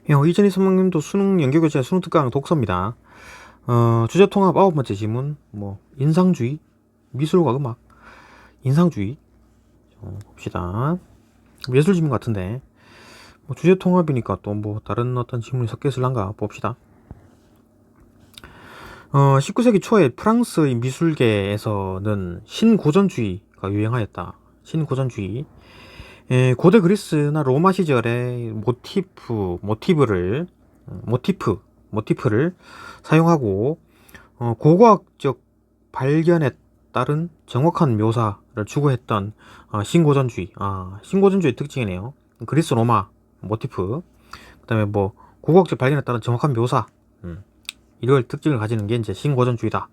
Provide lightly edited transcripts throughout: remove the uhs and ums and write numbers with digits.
이전희 선생님도 수능 연계교재 수능 특강 독서입니다. 주제 통합 9번째 지문, 인상주의, 미술과 음악, 인상주의. 봅시다. 예술 지문 같은데, 주제 통합이니까 또 다른 어떤 지문이 섞여 있을란가 봅시다. 19세기 초에 프랑스의 미술계에서는 신고전주의가 유행하였다. 신고전주의. 고대 그리스나 로마 시절의 모티프를 사용하고 고고학적 발견에 따른 정확한 묘사를 추구했던 신고전주의. 신고전주의 특징이네요. 그리스 로마 모티프, 그다음에 고고학적 발견에 따른 정확한 묘사, 이걸 특징을 가지는 게 이제 신고전주의다.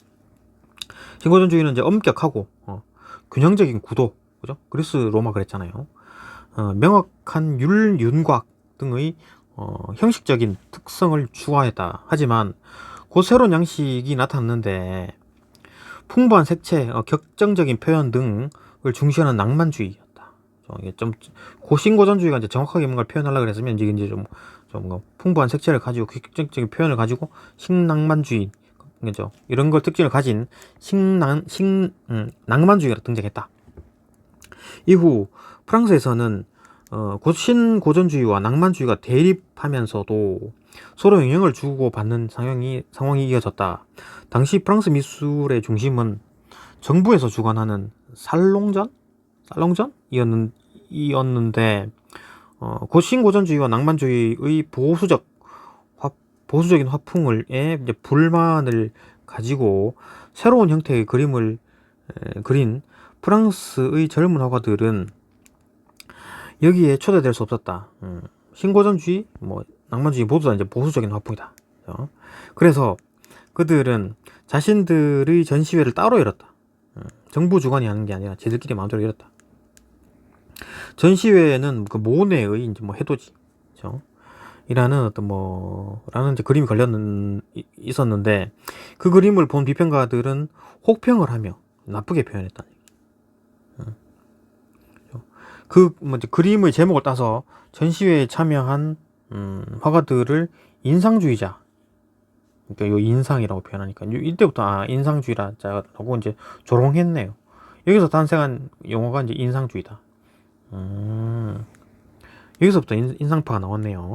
신고전주의는 이제 엄격하고 균형적인 구도, 그죠? 그리스 로마 그랬잖아요. 명확한 윤곽 등의 형식적인 특성을 추구하였다. 하지만 그 새로운 양식이 나타났는데 풍부한 색채, 격정적인 표현 등을 중시하는 낭만주의였다. 이게 좀 고신고전주의가 이제 정확하게 뭔가를 표현하려고 그랬으면 이제 좀 풍부한 색채를 가지고 격정적인 표현을 가지고 신낭만주의, 그죠? 이런 걸 특징을 가진 낭만주의가 등장했다. 이후 프랑스에서는 신고전주의와 낭만주의가 대립하면서도 서로 영향을 주고받는 상황이 이어졌다. 당시 프랑스 미술의 중심은 정부에서 주관하는 살롱전이었는데 신고전주의와 낭만주의의 보수적인 화풍에 불만을 가지고 새로운 형태의 그림을 그린 프랑스의 젊은 화가들은 여기에 초대될 수 없었다. 신고전주의, 낭만주의 모두 다 이제 보수적인 화풍이다. 그래서 그들은 자신들의 전시회를 따로 열었다. 정부 주관이 하는 게 아니라 지들끼리 마음대로 열었다. 전시회에는 그 모네의 이제 해돋이, 그죠? 이라는 라는 이제 그림이 있었는데 그 그림을 본 비평가들은 혹평을 하며 나쁘게 표현했다. 그림의 제목을 따서 전시회에 참여한 화가들을 인상주의자, 그러니까 요 인상이라고 표현하니까 이때부터 인상주의라고 이제 조롱했네요. 여기서 탄생한 용어가 이제 인상주의다. 여기서부터 인상파가 나왔네요.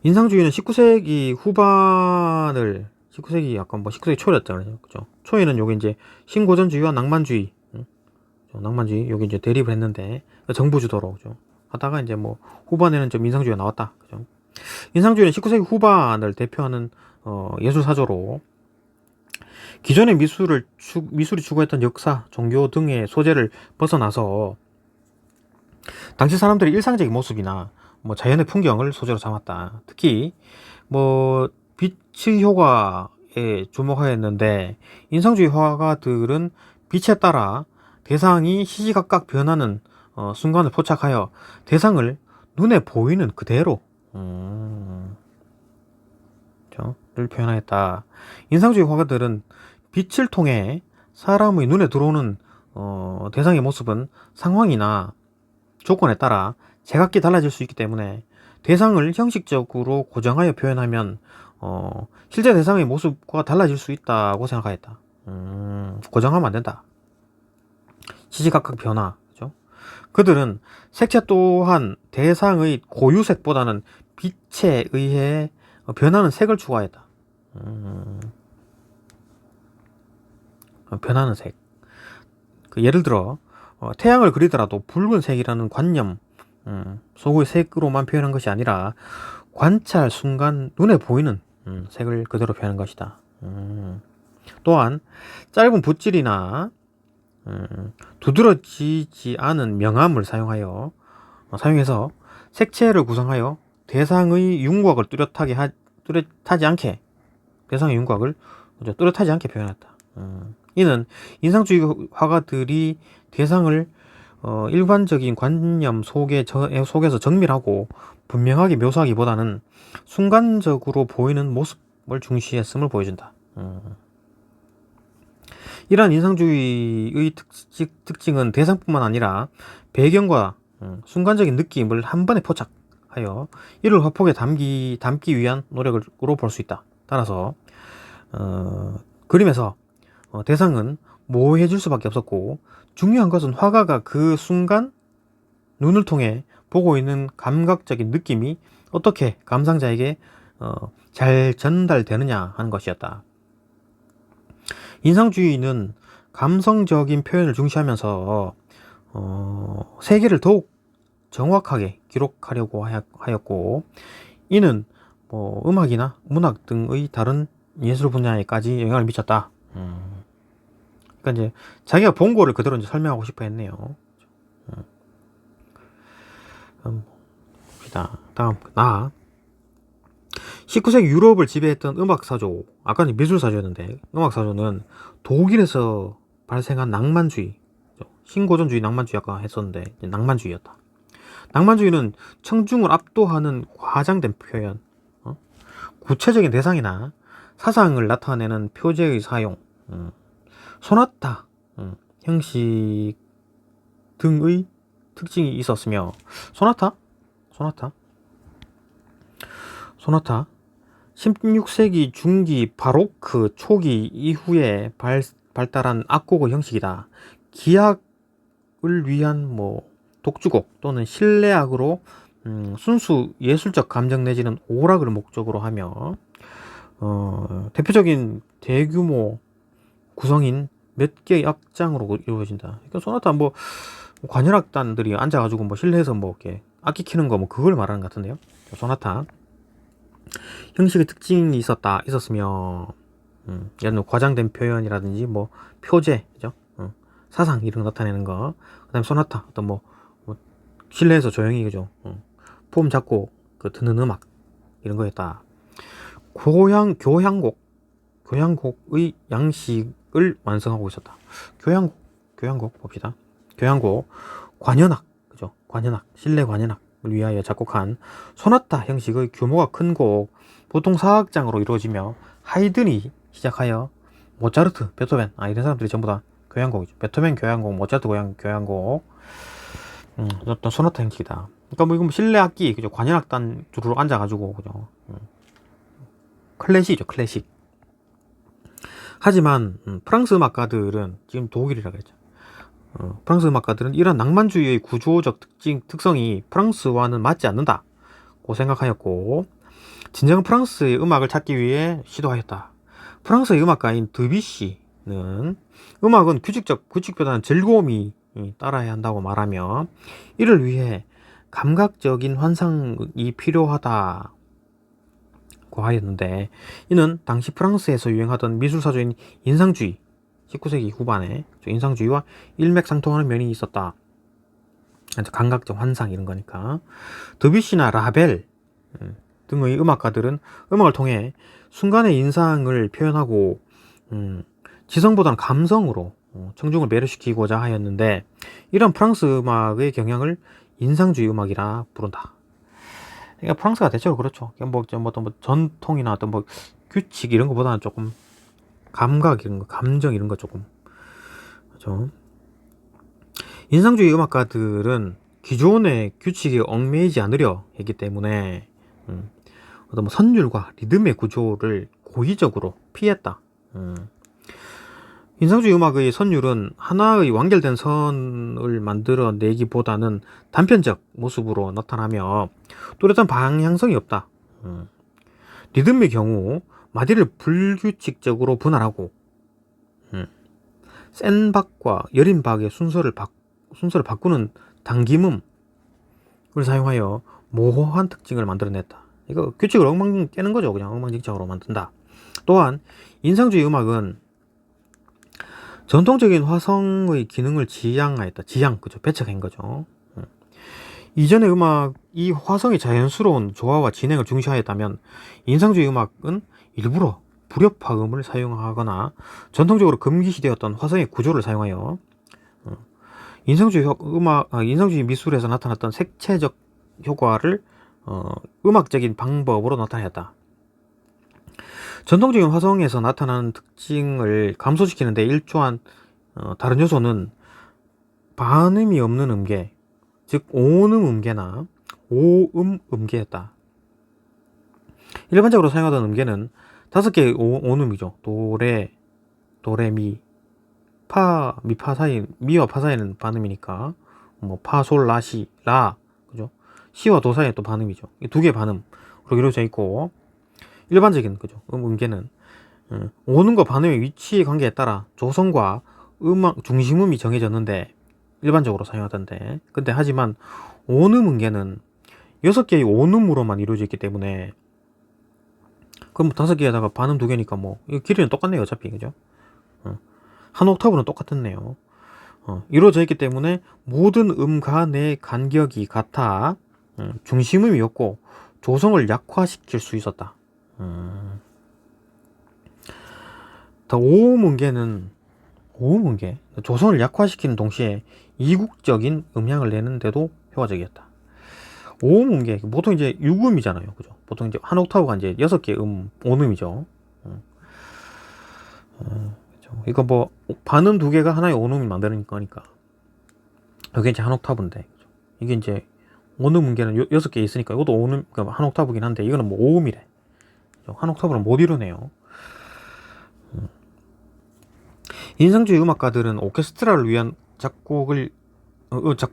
인상주의는 19세기 후반을 19세기 약간 19세기 초였잖아요, 그죠? 초에는 요게 이제 신고전주의와 낭만주의, 여기 이제 대립을 했는데 정부 주도로, 그죠? 하다가 이제 후반에는 좀 인상주의가 나왔다, 그죠? 인상주의는 19세기 후반을 대표하는 예술 사조로 기존의 미술이 추구했던 역사, 종교 등의 소재를 벗어나서 당시 사람들의 일상적인 모습이나 자연의 풍경을 소재로 삼았다. 특히 빛의 효과에 주목하였는데 인상주의 화가들은 빛에 따라 대상이 시시각각 변하는 순간을 포착하여 대상을 눈에 보이는 그대로 를 표현하였다. 인상주의 화가들은 빛을 통해 사람의 눈에 들어오는 대상의 모습은 상황이나 조건에 따라 제각기 달라질 수 있기 때문에 대상을 형식적으로 고정하여 표현하면 실제 대상의 모습과 달라질 수 있다고 생각하였다. 고정하면 안 된다. 시시각각 변화, 그죠? 그들은 색채 또한 대상의 고유색보다는 빛에 의해 변하는 색을 추구하였다. 변하는 색. 예를 들어 태양을 그리더라도 붉은색이라는 관념 속의 색으로만 표현한 것이 아니라 관찰 순간 눈에 보이는 색을 그대로 표현한 것이다. 또한 짧은 붓질이나 두드러지지 않은 명암을 사용해서 색채를 구성하여 대상의 윤곽을 뚜렷하지 않게 표현했다. 이는 인상주의 화가들이 대상을 일관적인 관념 속에서 정밀하고 분명하게 묘사하기보다는 순간적으로 보이는 모습을 중시했음을 보여준다. 이러한 인상주의의 특징은 대상뿐만 아니라 배경과 순간적인 느낌을 한 번에 포착하여 하여 이를 화폭에 담기 위한 노력으로 볼 수 있다. 따라서 그림에서 대상은 모호해질 수밖에 없었고, 중요한 것은 화가가 그 순간 눈을 통해 보고 있는 감각적인 느낌이 어떻게 감상자에게 잘 전달되느냐 하는 것이었다. 인상주의는 감성적인 표현을 중시하면서 세계를 더욱 정확하게 기록하려고 하였고, 이는 음악이나 문학 등의 다른 예술 분야에까지 영향을 미쳤다. 그러니까 이제 자기가 본 거를 그대로 이제 설명하고 싶어 했네요. 봅시다. 다음 나 19세기 유럽을 지배했던 음악사조, 아까는 미술사조였는데 음악사조는 독일에서 발생한 낭만주의, 신고전주의, 낭만주의 아까 했었는데 낭만주의였다. 낭만주의는 청중을 압도하는 과장된 표현, 구체적인 대상이나 사상을 나타내는 표제의 사용, 소나타 형식 등의 특징이 있었으며, 소나타 16세기 중기 바로크 초기 이후에 발달한 악곡의 형식이다. 기악을 위한 독주곡 또는 실내악으로 순수 예술적 감정 내지는 오락을 목적으로 하며, 대표적인 대규모 구성인 몇 개의 악장으로 이루어진다. 그러니까 소나타 관현악단들이 앉아가지고 실내에서 이렇게 악기 키는 거 그걸 말하는 것 같은데요. 소나타 형식의 특징이 있었으며, 예를 들어 과장된 표현이라든지 표제, 그죠? 사상 이런 거 나타내는 거. 그다음에 소나타 어떤 실내에서 조용히, 그죠? 폼 잡고 듣는 음악 이런 거였다. 교향곡의 양식을 완성하고 있었다. 교향곡 봅시다. 교향곡, 관현악, 그죠? 관현악, 실내 관현악을 위하여 작곡한 소나타 형식의 규모가 큰 곡, 보통 4악장으로 이루어지며 하이든이 시작하여 모차르트, 베토벤, 이런 사람들이 전부 다 교향곡이죠. 베토벤 교향곡, 모차르트 교향곡, 어떤 소나타 형식이다. 그러니까 이건 실내 악기, 그죠? 관현악단 두루 앉아가지고, 그죠? 클래식이죠, 클래식. 하지만 프랑스 음악가들은, 지금 독일이라 그랬죠. 프랑스 음악가들은 이런 낭만주의의 구조적 특성이 프랑스와는 맞지 않는다고 생각하였고, 진정 프랑스의 음악을 찾기 위해 시도하였다. 프랑스의 음악가인 드뷔시는 음악은 규칙보다는 즐거움이 따라야 한다고 말하며, 이를 위해 감각적인 환상이 필요하다고 하였는데, 이는 당시 프랑스에서 유행하던 미술사조인 인상주의, 19세기 후반에 인상주의와 일맥상통하는 면이 있었다. 감각적 환상 이런 거니까. 드뷔시나 라벨 등의 음악가들은 음악을 통해 순간의 인상을 표현하고 지성보다는 감성으로 청중을 매료시키고자 하였는데, 이런 프랑스 음악의 경향을 인상주의 음악이라 부른다. 그러니까 프랑스가 대체로 그렇죠. 어떤 전통이나 어떤 규칙 이런 것보다는 조금 감각 이런 거, 감정 이런 거 조금, 그렇죠. 인상주의 음악가들은 기존의 규칙에 얽매이지 않으려 했기 때문에 어떤 선율과 리듬의 구조를 고의적으로 피했다. 인상주의 음악의 선율은 하나의 완결된 선을 만들어내기보다는 단편적 모습으로 나타나며 뚜렷한 방향성이 없다. 리듬의 경우 마디를 불규칙적으로 분할하고 센 박과 여린 박의 순서를 바꾸는 당김음을 사용하여 모호한 특징을 만들어냈다. 이거 규칙을 깨는 거죠. 그냥 엉망진창으로 만든다. 또한 인상주의 음악은 전통적인 화성의 기능을 지향하였다. 그죠? 배척한 거죠. 이전의 이 화성의 자연스러운 조화와 진행을 중시하였다면, 인상주의 음악은 일부러 불협화음을 사용하거나 전통적으로 금기시되었던 화성의 구조를 사용하여 인상주의 미술에서 나타났던 색채적 효과를 음악적인 방법으로 나타냈다. 전통적인 화성에서 나타나는 특징을 감소시키는 데 일조한 다른 요소는 반음이 없는 음계, 즉 오음음계나 오음 음계였다. 일반적으로 사용하던 음계는 5개의 오음이죠. 도레, 도레미, 파, 미파 사이, 미와 파 사이는 반음이니까 뭐 파, 솔, 라, 시, 라, 그죠? 시와 도 사이에 또 반음이죠. 이 2개의 반음으로 이루어져 있고, 일반적인 그죠? 음계는 오음과 반음의 위치의 관계에 따라 조성과 음악 중심음이 정해졌는데 일반적으로 사용하던데, 근데 하지만 오음 음계는 6개의 오음으로만 이루어져 있기 때문에, 그럼 5개에다가 반음 2개니까 뭐 이거 길이는 똑같네요 어차피, 그죠? 한 옥타브는 똑같았네요. 이루어져 있기 때문에 모든 음 간의 간격이 같아 중심음이 없고 조성을 약화시킬 수 있었다. 더 오음음계는 오음음계 조성을 약화시키는 동시에 이국적인 음향을 내는데도 효과적이었다. 오음음계 보통 이제 6음이잖아요, 그죠? 보통 이제 한 옥타브가 이제 6개 온음이죠. 이거 뭐 반음 2개가 하나의 온음을 만드는 거니까 이게 이제 한 옥타브인데, 이게 이제 온음 음계는 6개 있으니까 이것도 온음, 그러니까 한 옥타브긴 한데 이거는 뭐 5음이래. 한 옥타브는 못 이루네요. 인상주의 음악가들은 오케스트라를 위한 작품을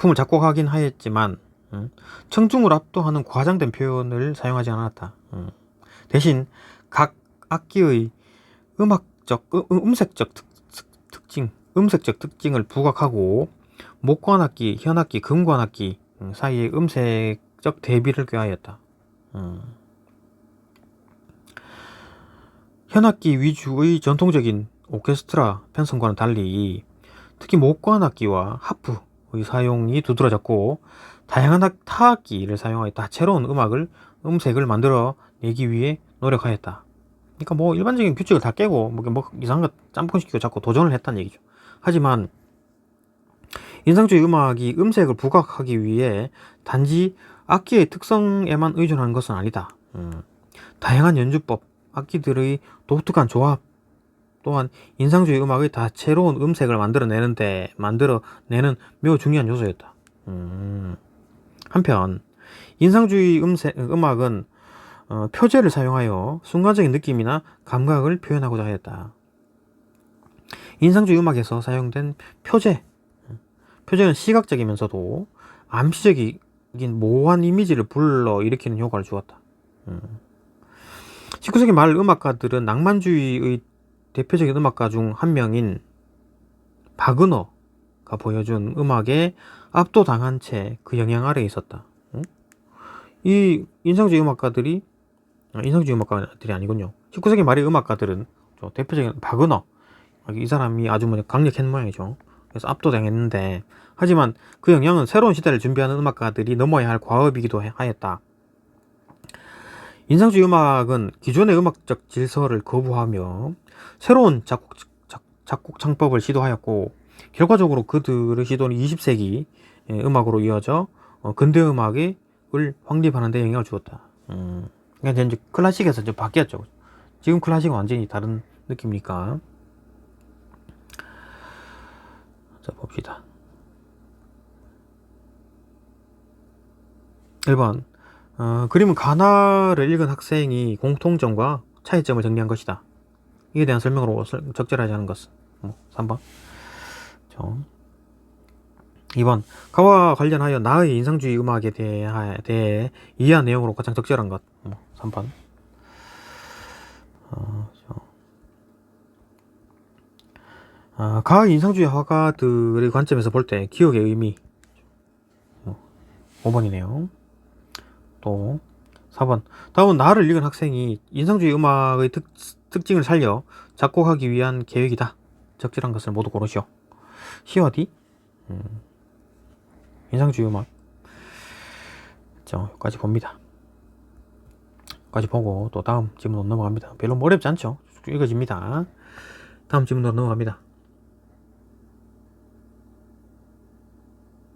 작곡하긴 하였지만 청중을 압도하는 과장된 표현을 사용하지 않았다. 대신 각 악기의 음색적 특징을 부각하고 목관악기, 현악기, 금관악기 사이의 음색적 대비를 꾀하였다. 현악기 위주의 전통적인 오케스트라 편성과는 달리 특히 목관악기와 하프의 사용이 두드러졌고, 다양한 타악기를 사용하여 다채로운 음색을 만들어 내기 위해 노력하였다. 그러니까 뭐 일반적인 규칙을 다 깨고 뭐 이상한 거 짬뽕시키고 자꾸 도전을 했다는 얘기죠. 하지만 인상주의 음악이 음색을 부각하기 위해 단지 악기의 특성에만 의존하는 것은 아니다. 다양한 연주법, 악기들의 독특한 조합 또한 인상주의 음악의 다채로운 음색을 만들어내는 매우 중요한 요소였다. 한편 인상주의 음악은 표제를 사용하여 순간적인 느낌이나 감각을 표현하고자 하였다. 인상주의 음악에서 사용된 표제는 시각적이면서도 암시적인 모호한 이미지를 불러일으키는 효과를 주었다. 19세기 말 음악가들은 낭만주의의 대표적인 음악가 중 한 명인 바그너가 보여준 음악에 압도당한 채 그 영향 아래에 있었다. 이 인상주의 음악가들이 아니군요. 19세기 말의 음악가들은 대표적인 바그너, 이 사람이 아주 강력한 모양이죠. 그래서 압도당했는데, 하지만 그 영향은 새로운 시대를 준비하는 음악가들이 넘어야 할 과업이기도 하였다. 인상주의 음악은 기존의 음악적 질서를 거부하며 새로운 작곡 창법을 시도하였고, 결과적으로 그들의 시도는 20세기 음악으로 이어져 근대 음악을 확립하는 데 영향을 주었다. 그러니까 이제 클래식에서 좀 바뀌었죠. 지금 클래식은 완전히 다른 느낌이니까. 자, 봅시다. 1번. 그림은 가나를 읽은 학생이 공통점과 차이점을 정리한 것이다. 이에 대한 설명으로 적절하지 않은 것은 3번. 2번. 가와 관련하여 나의 인상주의 음악에 대해 이해한 내용으로 가장 적절한 것 3번. 가의 인상주의 화가들의 관점에서 볼 때 기억의 의미 5번이네요. 또 4번. 다음은 나를 읽은 학생이 인상주의 음악의 특징을 살려 작곡하기 위한 계획이다. 적절한 것을 모두 고르시오. C와 D. 인상주의 음악. 여기까지 봅니다. 여기까지 보고 또 다음 질문으로 넘어갑니다. 별로 어렵지 않죠? 읽어집니다. 다음 질문으로 넘어갑니다.